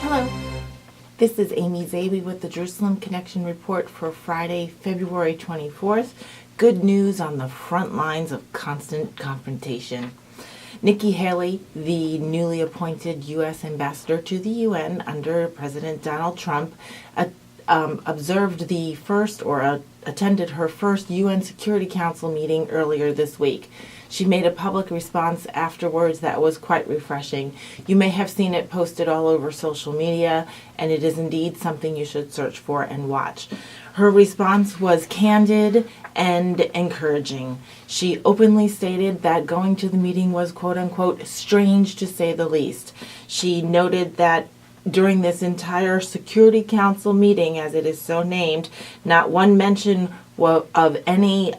Hello, this is Amy Zaby with the Jerusalem Connection Report for Friday, February 24th. Good news on the front lines of constant confrontation. Nikki Haley, the newly appointed U.S. ambassador to the UN under President Donald Trump, observed the first or attended her first UN Security Council meeting earlier this week. She made a public response afterwards that was quite refreshing. You may have seen it posted all over social media, and it is indeed something you should search for and watch. Her response was candid and encouraging. She openly stated that going to the meeting was quote-unquote strange to say the least. She noted that during this entire Security Council meeting, as it is so named, not one mention of any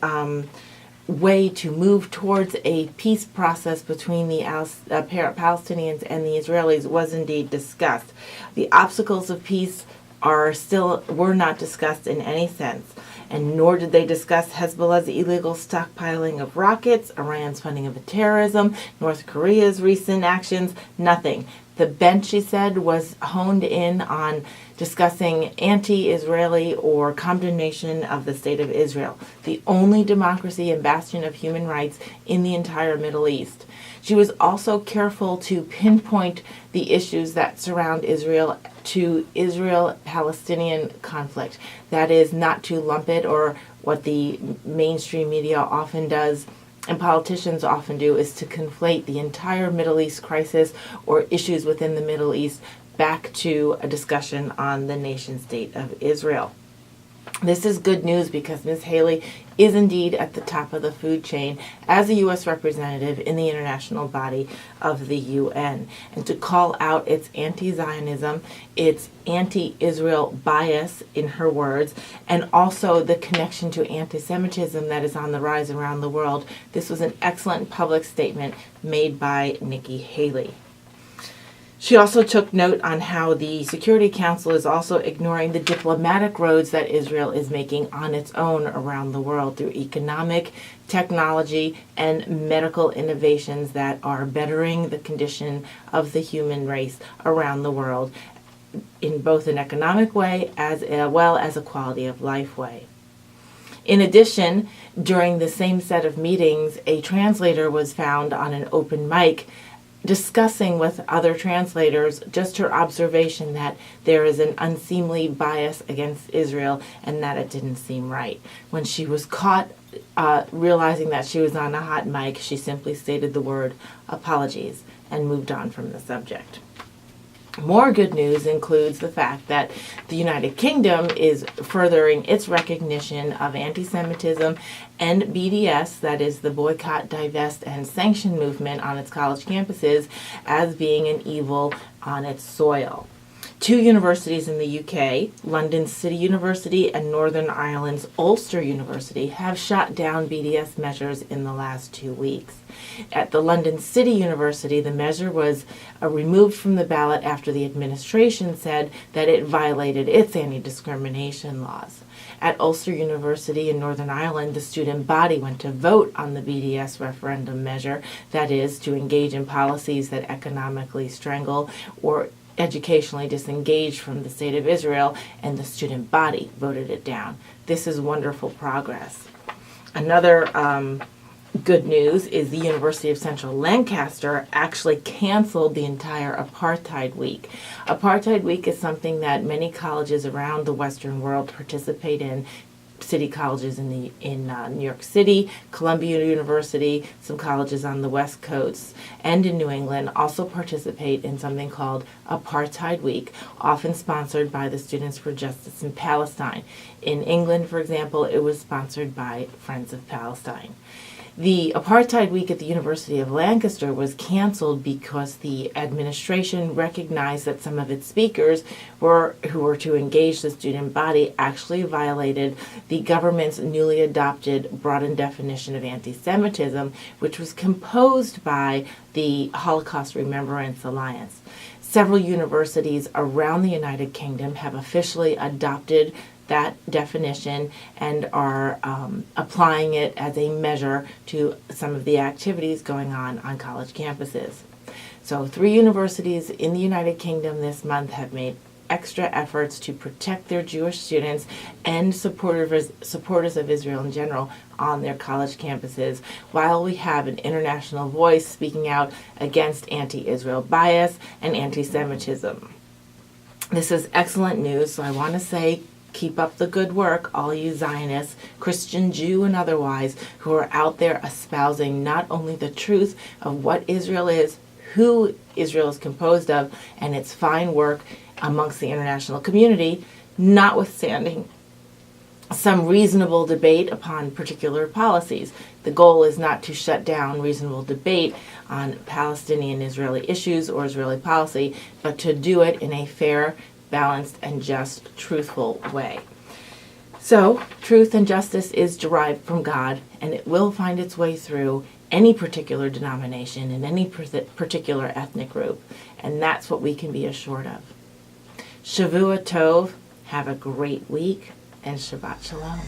way to move towards a peace process between the Palestinians and the Israelis was indeed discussed. The obstacles of peace were not discussed in any sense, and nor did they discuss Hezbollah's illegal stockpiling of rockets, Iran's funding of terrorism, North Korea's recent actions, nothing. The bench, she said, was honed in on discussing anti-Israeli or condemnation of the State of Israel, the only democracy and bastion of human rights in the entire Middle East. She was also careful to pinpoint the issues that surround Israel to Israel-Palestinian conflict. That is, not to lump it, or what the mainstream media often does and politicians often do, is to conflate the entire Middle East crisis or issues within the Middle East back to a discussion on the nation state of Israel. This is good news because Ms. Haley is indeed at the top of the food chain as a U.S. representative in the international body of the UN. And to call out its anti-Zionism, its anti-Israel bias, in her words, and also the connection to anti-Semitism that is on the rise around the world, this was an excellent public statement made by Nikki Haley. She also took note on how the Security Council is also ignoring the diplomatic roads that Israel is making on its own around the world through economic, technology, and medical innovations that are bettering the condition of the human race around the world in both an economic way as well as a quality of life way. In addition, during the same set of meetings, a translator was found on an open mic discussing with other translators just her observation that there is an unseemly bias against Israel and that it didn't seem right. When she was caught realizing that she was on a hot mic, she simply stated the word apologies and moved on from the subject. More good news includes the fact that the United Kingdom is furthering its recognition of anti-Semitism and BDS, that is the Boycott, Divest, and Sanction movement on its college campuses, as being an evil on its soil. Two universities in the UK, London City University and Northern Ireland's Ulster University, have shot down BDS measures in the last 2 weeks. At the London City University, the measure was removed from the ballot after the administration said that it violated its anti-discrimination laws. At Ulster University in Northern Ireland, the student body went to vote on the BDS referendum measure, that is, to engage in policies that economically strangle or educationally disengaged from the State of Israel, and the student body voted it down. This is wonderful progress. Another good news is the University of Central Lancaster actually canceled the entire Apartheid Week. Apartheid Week is something that many colleges around the Western world participate in. City colleges in New York City, Columbia University, some colleges on the West Coast, and in New England also participate in something called Apartheid Week, often sponsored by the Students for Justice in Palestine. In England, for example, it was sponsored by Friends of Palestine. The Apartheid Week at the University of Lancaster was canceled because the administration recognized that some of its speakers who were to engage the student body actually violated the government's newly adopted broadened definition of anti-Semitism, which was composed by the Holocaust Remembrance Alliance. Several universities around the United Kingdom have officially adopted that definition and are applying it as a measure to some of the activities going on college campuses. So 3 universities in the United Kingdom this month have made extra efforts to protect their Jewish students and supporters of Israel in general on their college campuses, while we have an international voice speaking out against anti-Israel bias and anti-Semitism. This is excellent news, so I want to say keep up the good work, all you Zionists, Christian, Jew, and otherwise, who are out there espousing not only the truth of what Israel is, who Israel is composed of, and its fine work amongst the international community, notwithstanding some reasonable debate upon particular policies. The goal is not to shut down reasonable debate on Palestinian-Israeli issues or Israeli policy, but to do it in a fair, balanced, and just, truthful way. So, truth and justice is derived from God, and it will find its way through any particular denomination and any particular ethnic group, and that's what we can be assured of. Shavua Tov, have a great week, and Shabbat Shalom.